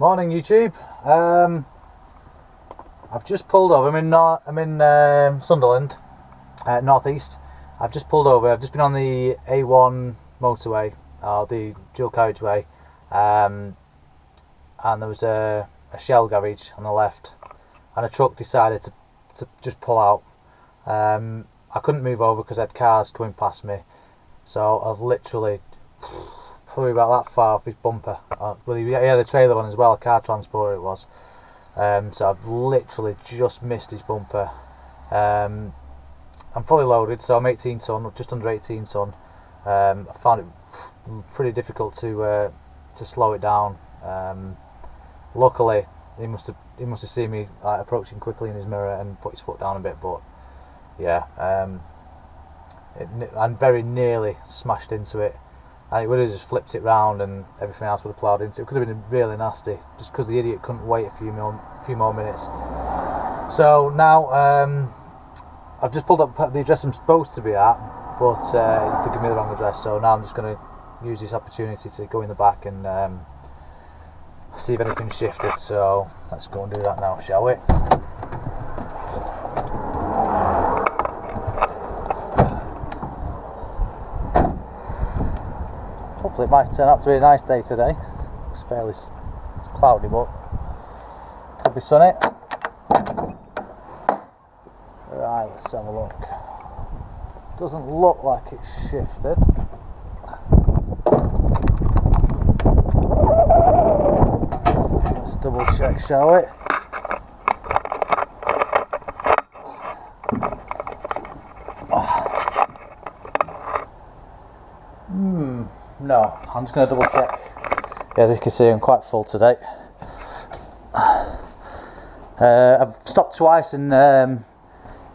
Morning YouTube. I've just pulled over. I'm in Sunderland, northeast. I've just pulled over. I've just been on the A1 motorway, or the dual carriageway, and there was a Shell garage on the left, and a truck decided to just pull out. I couldn't move over because I had cars coming past me, so I've literally probably about that far off his bumper. Well, he had a trailer on as well, a car transporter it was. So I've literally just missed his bumper. I'm fully loaded, so I'm 18 ton, just under 18 ton. I found it pretty difficult to slow it down. Luckily, he must have seen me approaching quickly in his mirror and put his foot down a bit. But yeah, I very nearly smashed into it. And it would have just flipped it round and everything else would have ploughed into it. It could have been really nasty, just because the idiot couldn't wait a few more minutes. So now I've just pulled up the address I'm supposed to be at, but they give me the wrong address. So now I'm just going to use this opportunity to go in the back and see if anything's shifted. So let's go and do that now, shall we? Hopefully it might turn out to be a nice day today. It's cloudy, but could be sunny. Right, let's have a look. Doesn't look like it's shifted. Let's double check, shall we? No, I'm just going to double check. As you can see, I'm quite full today. I've stopped twice and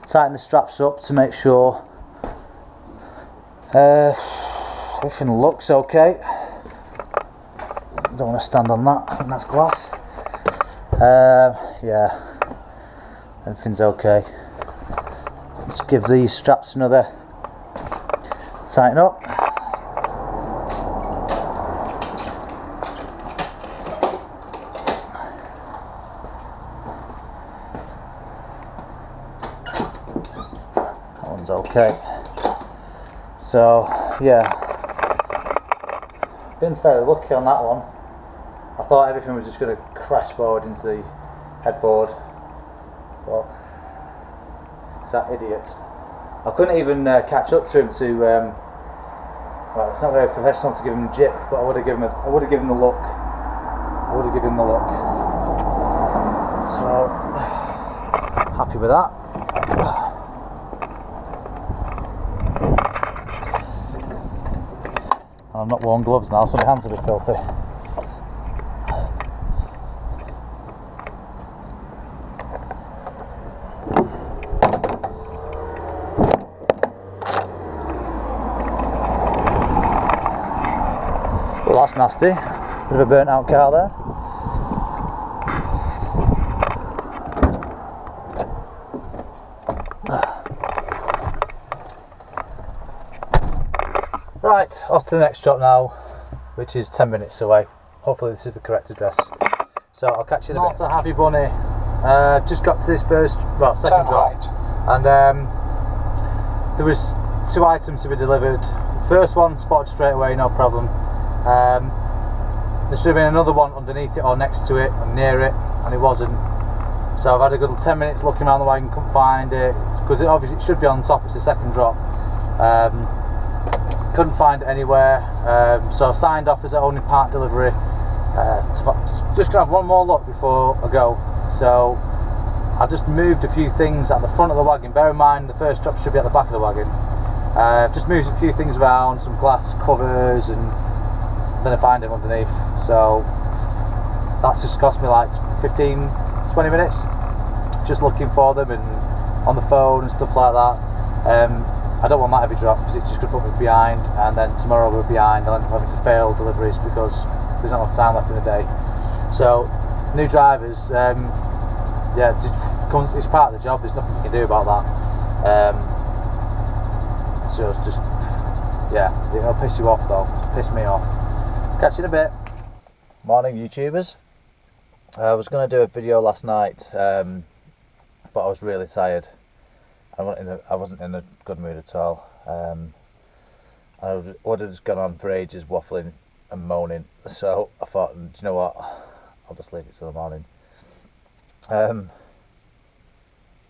tightened the straps up to make sure everything looks okay. Don't want to stand on that, I think that's glass. Yeah, everything's okay. Let's give these straps another tighten up. Okay, so yeah, been fairly lucky on that one. I thought everything was just going to crash forward into the headboard, but it's that idiot. I couldn't even catch up to him to. Well, it's not very professional to give him a jip, but I would have given him the look. So happy with that. I'm not wearing gloves now, so my hands are a bit filthy. Well, that's nasty. Bit of a burnt out car there. Right, off to the next shop now, which is 10 minutes away. Hopefully this is the correct address. So I'll catch you in a bit. Not a happy bunny. Just got to this second drop, and there was 2 items to be delivered. The first one spotted straight away, no problem. There should have been another one underneath it or next to it or near it, and it wasn't. So I've had a good 10 minutes looking around the wagon, couldn't find it, because it should be on top. It's the second drop. Couldn't find it anywhere, so I signed off as only part delivery. Just gonna have one more look before I go. So I just moved a few things at the front of the wagon. Bear in mind the first drop should be at the back of the wagon. Just moved a few things around, some glass covers, and then I find them underneath. So that's just cost me like 15-20 minutes just looking for them and on the phone and stuff like that. I don't want that heavy drop because it's just going to put me behind, and then tomorrow we're behind and I'm having to fail deliveries because there's not enough time left in the day. So new drivers, yeah, it's part of the job. There's nothing you can do about that. So it's just, yeah, it'll piss you off though. Piss me off. Catch you in a bit. Morning YouTubers. I was going to do a video last night, but I was really tired. I wasn't in a good mood at all. I would have just gone on for ages waffling and moaning, so I thought, do you know what, I'll just leave it till the morning.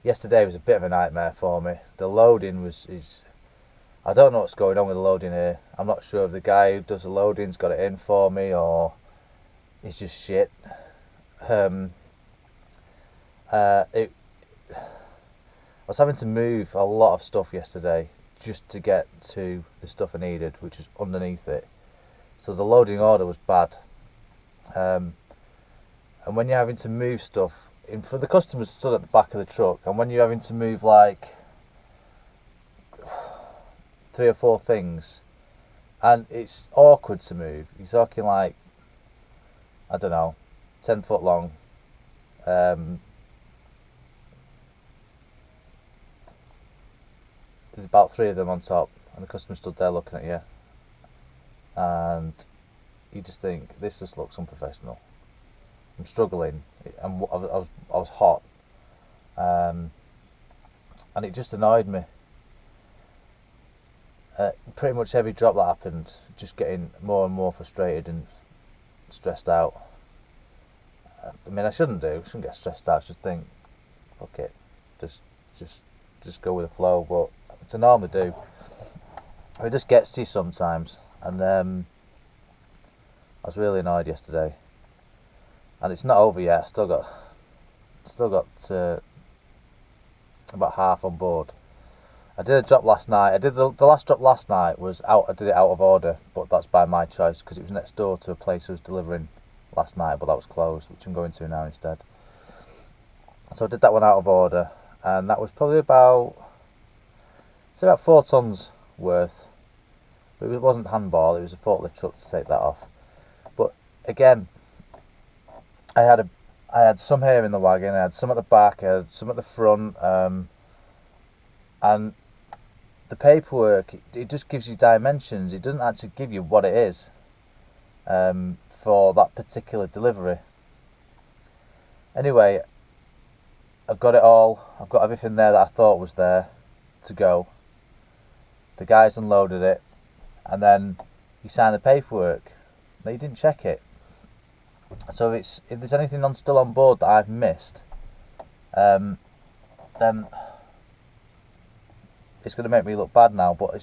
Yesterday was a bit of a nightmare for me. The loading I don't know what's going on with the loading here. I'm not sure if the guy who does the loading's got it in for me or it's just shit. I was having to move a lot of stuff yesterday just to get to the stuff I needed, which was underneath it. So the loading order was bad. And when you're having to move stuff, for the customers stood at the back of the truck, and when you're having to move like 3 or 4 things, and it's awkward to move. You're talking like, I don't know, 10 foot long. There's about 3 of them on top, and the customer stood there looking at you, and you just think, this just looks unprofessional. I'm struggling. I was hot, and it just annoyed me. Pretty much every drop that happened, just getting more and more frustrated and stressed out. I mean, I shouldn't get stressed out. I should think, fuck it, just go with the flow. But to normally do, it just gets to you sometimes. And I was really annoyed yesterday, and it's not over yet. I still got about half on board. I did a drop last night. The last drop last night was out. I did it out of order, but that's by my choice because it was next door to a place I was delivering last night, but that was closed, which I'm going to now instead. So I did that one out of order, and that was probably about 4 tons worth. But it wasn't handball; it was a forklift truck to take that off. But again, I had some here in the wagon. I had some at the back. I had some at the front, and the paperwork, it just gives you dimensions. It doesn't actually give you what it is for that particular delivery. Anyway, I've got it all. I've got everything there that I thought was there to go. The guys unloaded it, and then you signed the paperwork. No, you didn't check it. So if there's anything still on board that I've missed, then it's going to make me look bad now. But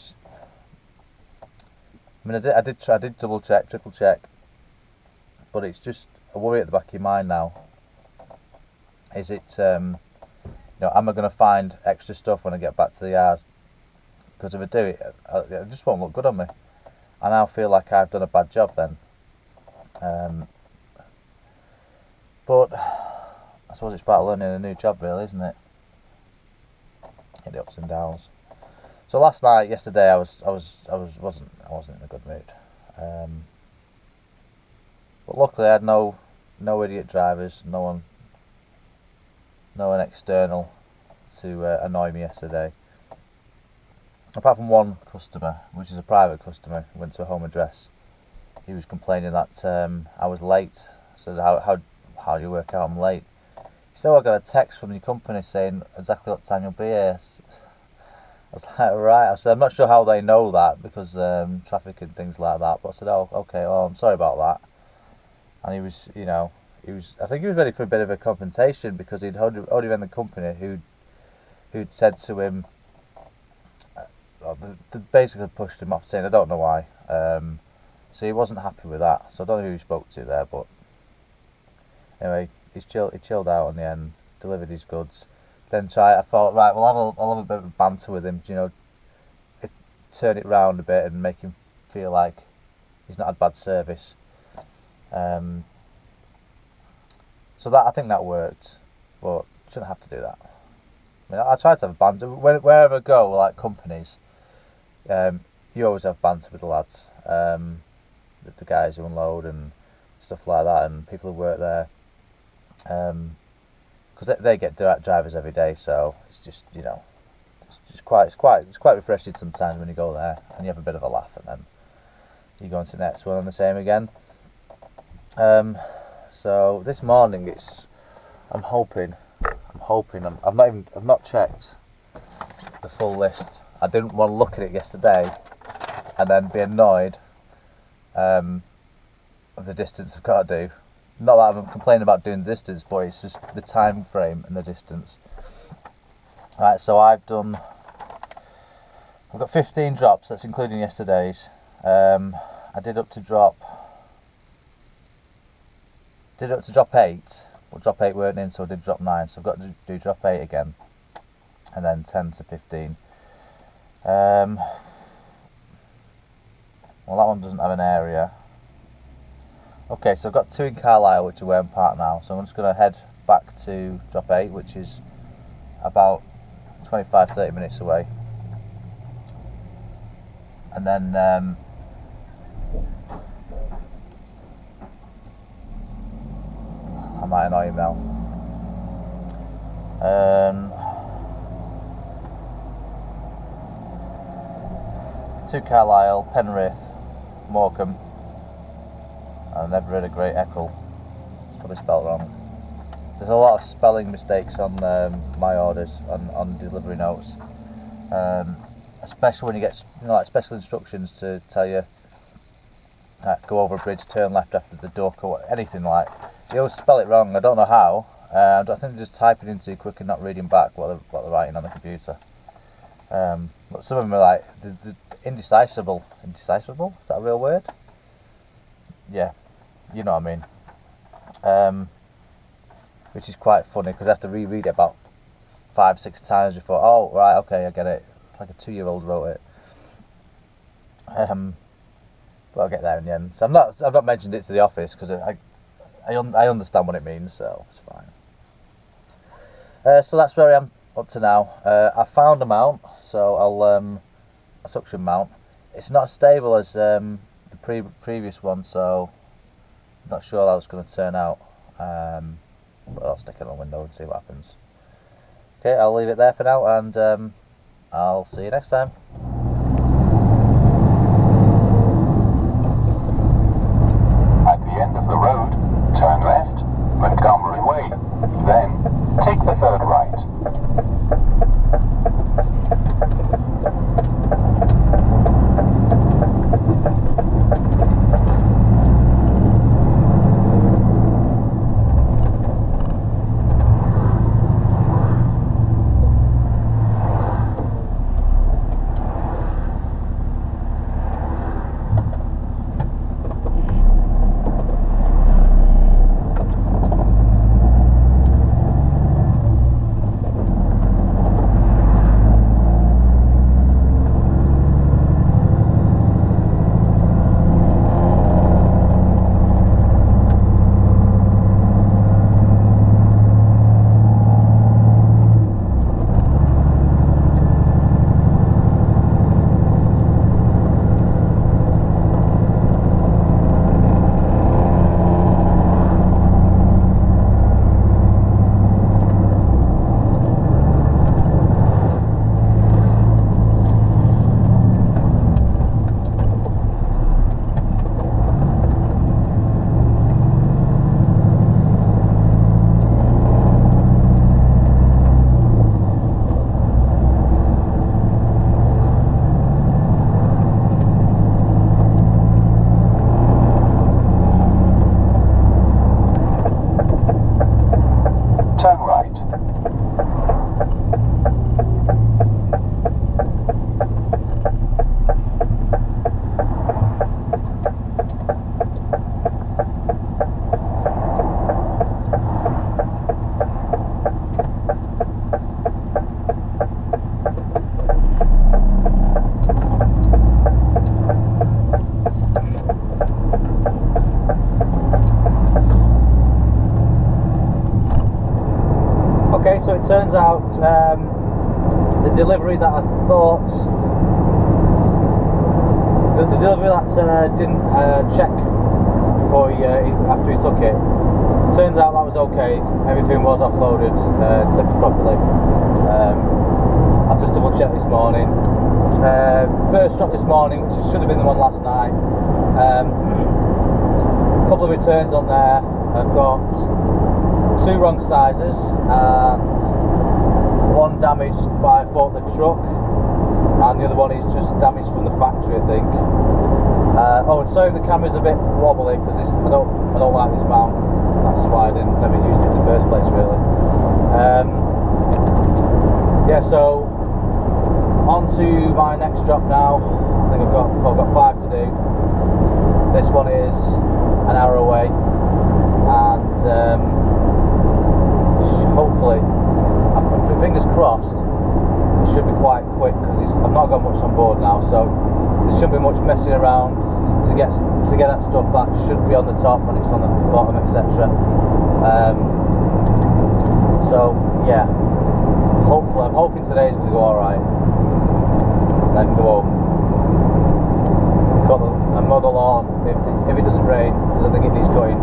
I did double check, triple check, but it's just a worry at the back of your mind now. Is it, am I going to find extra stuff when I get back to the yard? Because if I do it, it just won't look good on me, and I'll feel like I've done a bad job then. But I suppose it's part of learning a new job, really, isn't it? In the ups and downs. So yesterday, I wasn't in a good mood. But luckily, I had no idiot drivers, no one external to annoy me yesterday. Apart from one customer, which is a private customer, who went to a home address. He was complaining that I was late. So how do you work out I'm late? He said, I got a text from your company saying exactly what time you'll be here. I was like, right. I said, I'm not sure how they know that because traffic and things like that. But I said, oh, okay. Well, I'm sorry about that. And he was, I think he was ready for a bit of a confrontation because he'd already been the company who'd said to him, they basically pushed him off, saying, I don't know why. So he wasn't happy with that. So I don't know who he spoke to there, but anyway, he chilled out in the end, delivered his goods. Then I thought, right, I'll have a bit of banter with him, turn it round a bit and make him feel like he's not had bad service. So I think that worked, but shouldn't have to do that. I mean, I try to have banter wherever I go, like companies. You always have banter with the lads, with the guys who unload and stuff like that, and people who work there. Because they get drivers every day, so it's just it's quite refreshing sometimes when you go there and you have a bit of a laugh, and then you go into the next one and the same again. So this morning I'm hoping I've not checked the full list. I didn't want to look at it yesterday and then be annoyed of the distance I've got to do. Not that I'm complaining about doing the distance, but it's just the time frame and the distance. Right, so I've got 15 drops, that's including yesterday's. I did up to drop 8, but drop 8 weren't in, so I did drop 9, so I've got to do drop 8 again, and then 10 to 15. Well, that one doesn't have an area. Okay, so I've got 2 in Carlisle, which are where I'm parked now, so I'm just going to head back to drop 8, which is about 25-30 minutes away, and then I might annoy him now. 2 Carlisle, Penrith, Morecambe. I've never heard a Great Eccles. It's probably spelled wrong. There's a lot of spelling mistakes on my orders, on delivery notes, especially when you get like special instructions to tell you go over a bridge, turn left after the duck, or anything like. You always spell it wrong. I don't know how. I think they're just typing in too quick and not reading back what they're writing on the computer. But some of them are like the indecipherable. Indecipherable? Is that a real word? Yeah, you know what I mean. Which is quite funny because I have to reread it about 5-6 times before. Oh, right, okay, I get it. It's like a 2-year-old wrote it. But I'll get there in the end. So I've not mentioned it to the office because I understand what it means, so it's fine. So that's where I am up to now. I found a mount, so a suction mount. It's not as stable as the previous one, so I'm not sure how it's going to turn out. But I'll stick it on the window and see what happens. Okay, I'll leave it there for now, and I'll see you next time. At the end of the road, turn left, Montgomery Way. Then, take the 3rd right. Okay, so it turns out the delivery that I thought, the delivery that didn't check before after he took it, turns out that was okay. Everything was offloaded, tipped properly. I've just double checked this morning. First drop this morning, which should have been the one last night. A couple of returns on there. I've got 2 wrong sizes and 1 damaged by a forklift truck, and the other one is just damaged from the factory, I think. Oh, and sorry if the camera's a bit wobbly because I don't like this mount. That's why I never used it in the first place, really. Yeah, so on to my next drop now. I think I've got 5 to do. This one is an hour away, and hopefully, fingers crossed, it should be quite quick because I've not got much on board now, so there shouldn't be much messing around to get that stuff that should be on the top when it's on the bottom, etc. So yeah, hopefully, I'm hoping today's going to go alright, and I can go home. Got a mow the lawn if it doesn't rain, because I think it needs cutting.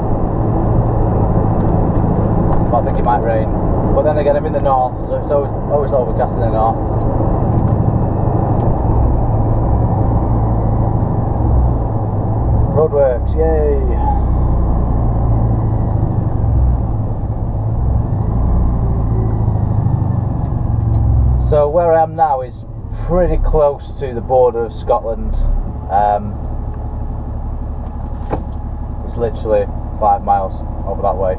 But I think it might rain. But then again, I'm in the north, so it's always overcast in the north. Roadworks, yay! So where I am now is pretty close to the border of Scotland. It's literally 5 miles over that way.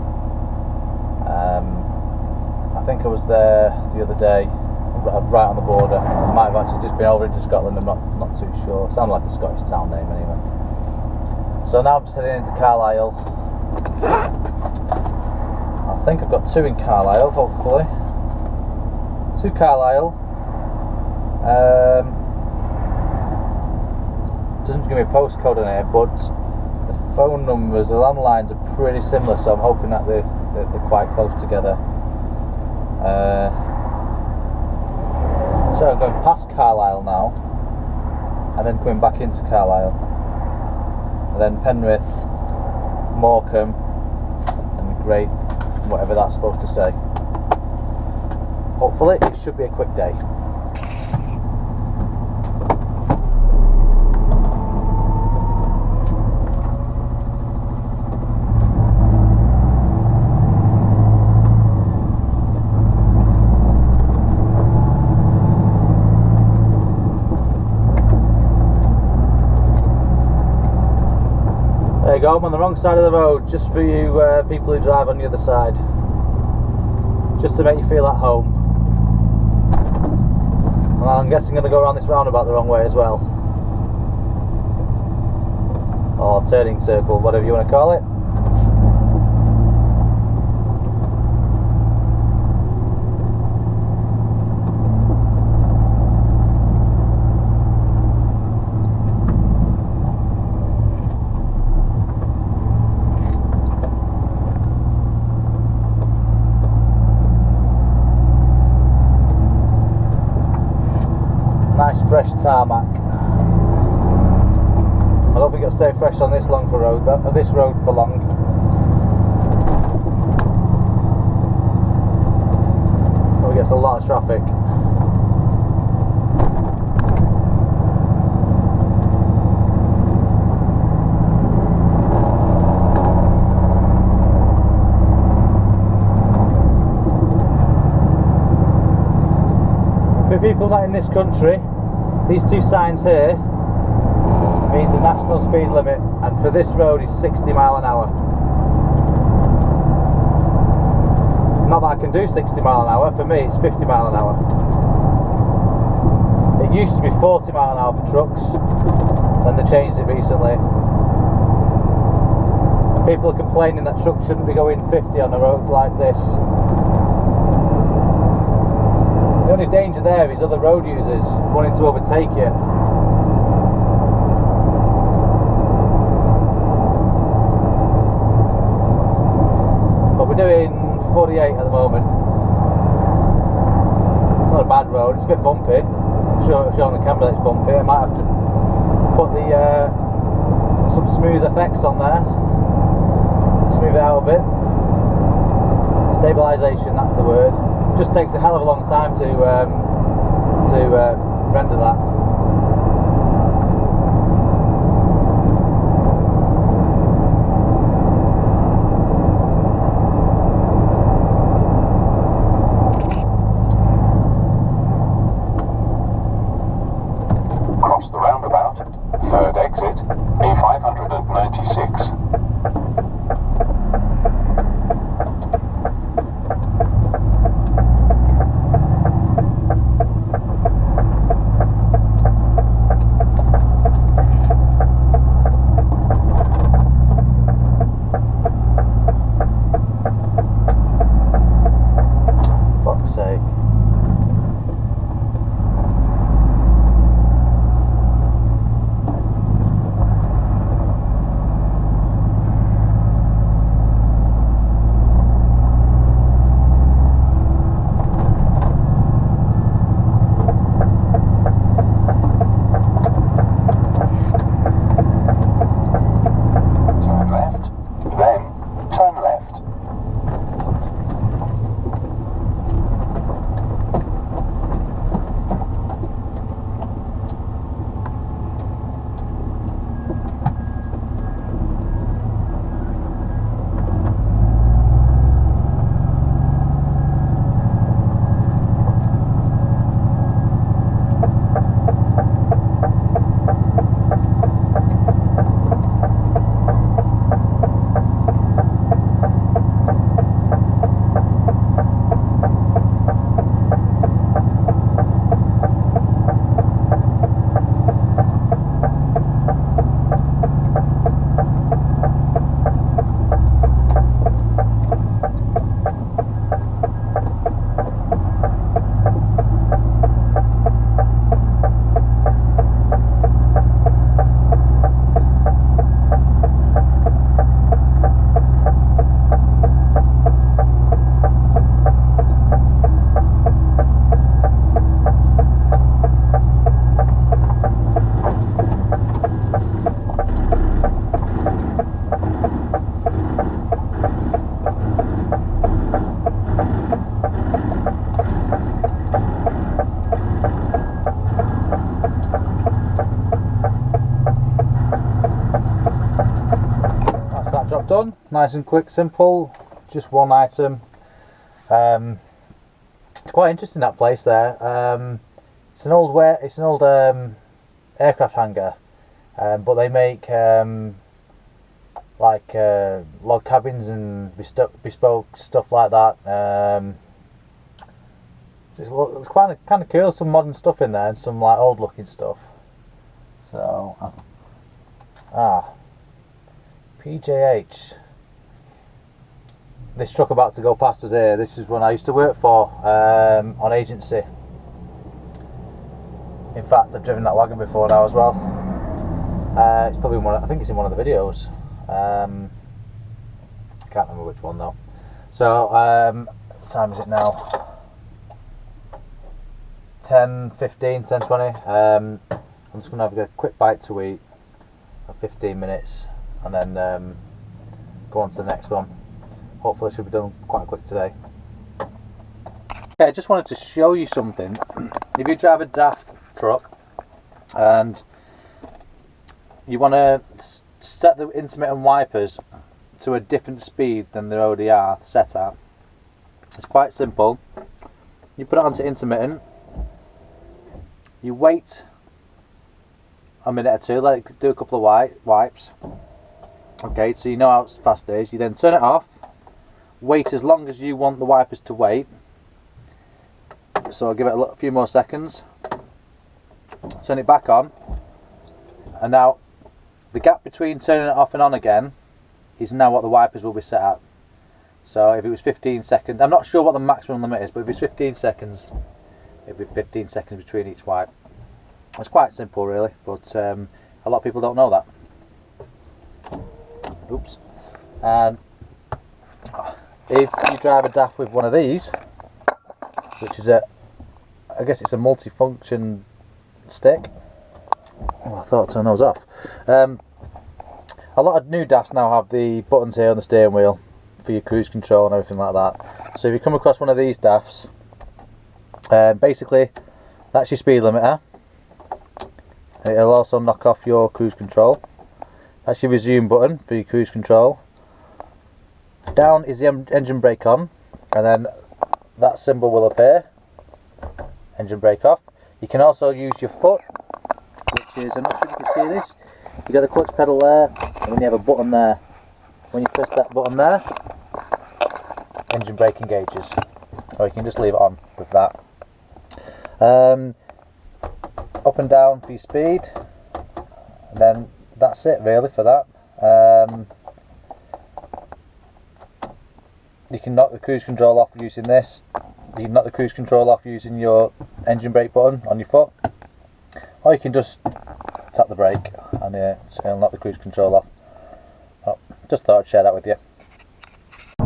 I think I was there the other day, right on the border. I might have actually just been over into Scotland, I'm not too sure. It sounded like a Scottish town name anyway. So now I'm just heading into Carlisle. I think I've got 2 in Carlisle, hopefully. 2 Carlisle. Doesn't give me a postcode on here, but the phone numbers, the landlines are pretty similar, so I'm hoping that they're quite close together. So I'm going past Carlisle now, and then coming back into Carlisle, and then Penrith, Morecambe, and Great, whatever that's supposed to say. Hopefully it should be a quick day. There you go, I'm on the wrong side of the road, just for you people who drive on the other side. Just to make you feel at home. And I'm guessing I'm going to go around this roundabout the wrong way as well. Or turning circle, whatever you want to call it. Nice fresh tarmac. I don't think it'll stay fresh on this road for long. Probably gets a lot of traffic. For people not in this country, these 2 signs here means the national speed limit, and for this road is 60 mile an hour. Not that I can do 60 mile an hour, for me it's 50 mile an hour. It used to be 40 mile an hour for trucks, then they changed it recently. And people are complaining that trucks shouldn't be going 50 on a road like this. The only danger there is other road users wanting to overtake you. But we're doing 48 at the moment. It's not a bad road, it's a bit bumpy. I'm sure on the camera that it's bumpy. I might have to put some smooth effects on there. Smooth it out a bit. Stabilisation, that's the word. Just takes a hell of a long time to render that. nice and quick, simple, just one item. It's quite interesting, that place there. It's an old aircraft hangar, but they make like log cabins and bespoke stuff like that. So it's kind of cool. Some modern stuff in there and some like old looking stuff. So PJH. This truck about to go past us here. This is one I used to work for on agency. In fact, I've driven that wagon before now as well. It's probably I think it's in one of the videos. I can't remember which one though. So, what time is it now? 10:15, 10:20. I'm just going to have a quick bite to eat for 15 minutes and then go on to the next one. Hopefully, it should be done quite quick today. Okay, I just wanted to show you something. If you drive a DAF truck and you want to set the intermittent wipers to a different speed than they already are set at, it's quite simple. You put it onto intermittent, you wait a minute or two, let it do a couple of wipes. Okay, so you know how fast it is. You then turn it off, wait as long as you want the wipers to wait. So I'll give it a few more seconds, turn it back on, and now the gap between turning it off and on again is now what the wipers will be set at. So if it was 15 seconds, I'm not sure what the maximum limit is, but if it's 15 seconds, it'll be 15 seconds between each wipe. It's quite simple really, but a lot of people don't know that. Oops. And if you drive a DAF with one of these, which is I guess it's a multi-function stick. Oh, I thought I'd turn those off. A lot of new DAFs now have the buttons here on the steering wheel for your cruise control and everything like that. So if you come across one of these DAFs, basically that's your speed limiter. It'll also knock off your cruise control. That's your resume button for your cruise control. Down is the engine brake on, and then that symbol will appear. Engine brake off. You can also use your foot, which is, I'm not sure if you can see this, you got the clutch pedal there, and then you have a button there. When you press that button there, engine brake engages, or you can just leave it on with that. Up and down for your speed, and then that's it really for that. You can knock the cruise control off using this. You can knock the cruise control off using your engine brake button on your foot, or you can just tap the brake and it'll knock the cruise control off. Oh, just thought I'd share that with you.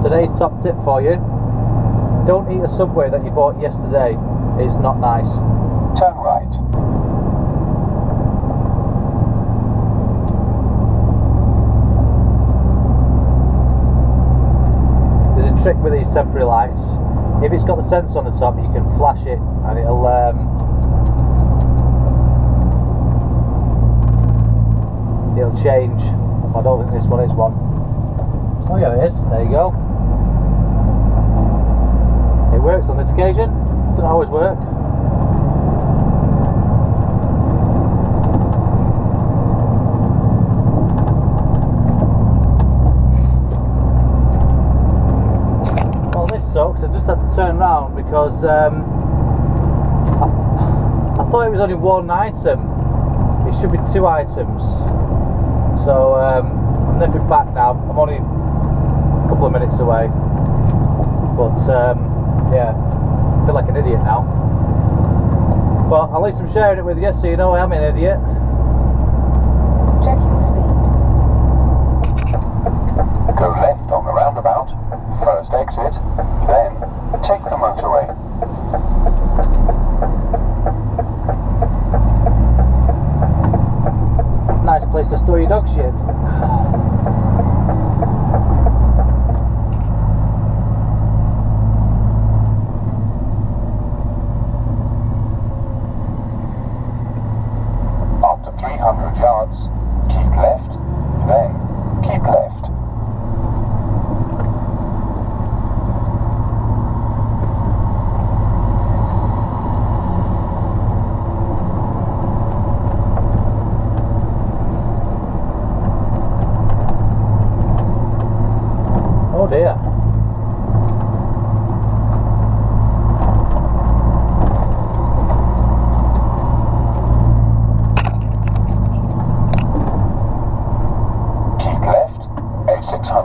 Today's top tip for you: don't eat a Subway that you bought yesterday. It's not nice. Turn right. There's a trick with these temporary lights. If it's got the sensor on the top, you can flash it and it'll change. I don't think this one is one. Oh yeah, it is. There you go. It works on this occasion. Doesn't always work. Well, this sucks. I just had to turn around because I thought it was only one item. It should be two items. So I'm nipping back now. I'm only a couple of minutes away, but yeah, I feel like an idiot now. But at least I'm sharing it with you, so you know I am an idiot. Check your speed. Go left on the roundabout, first exit, then take the motorway. Nice place to store your dog shit. After 300 yards, keep left, then keep left.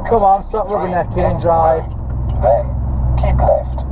Come on, stop rubbernecking and drive. Then keep left.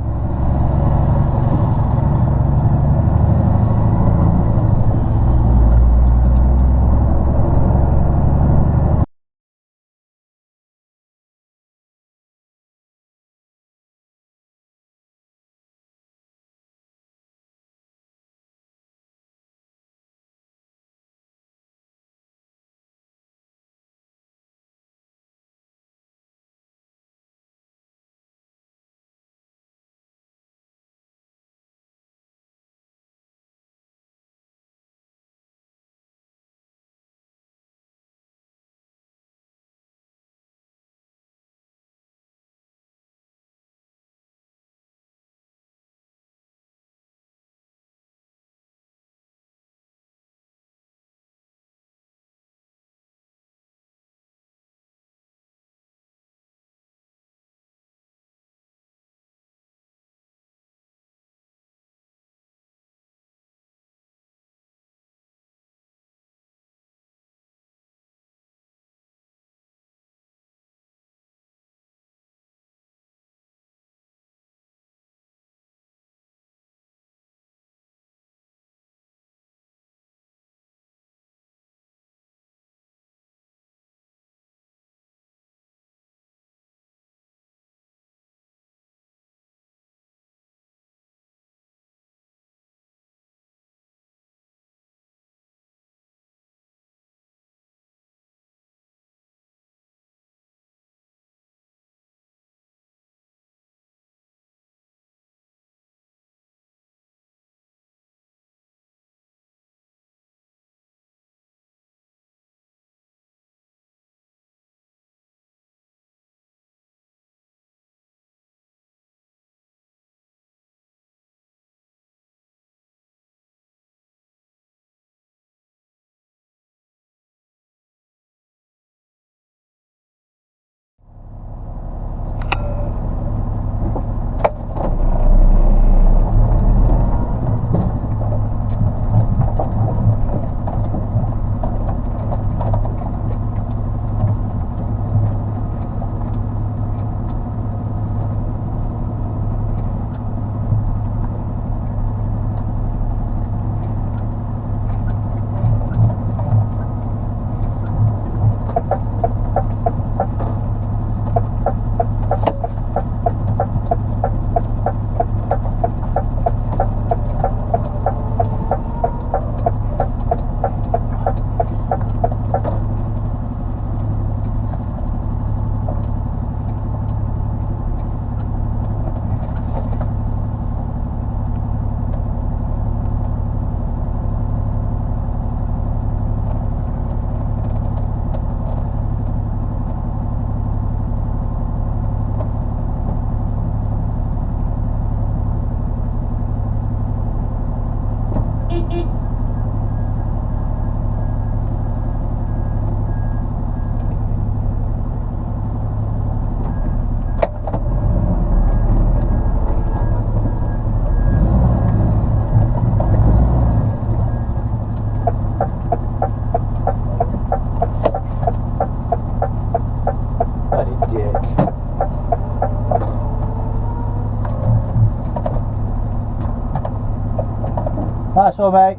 Nice one, mate.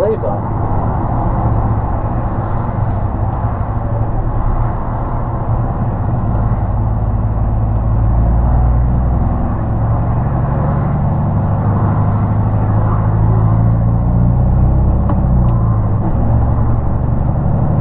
believe that.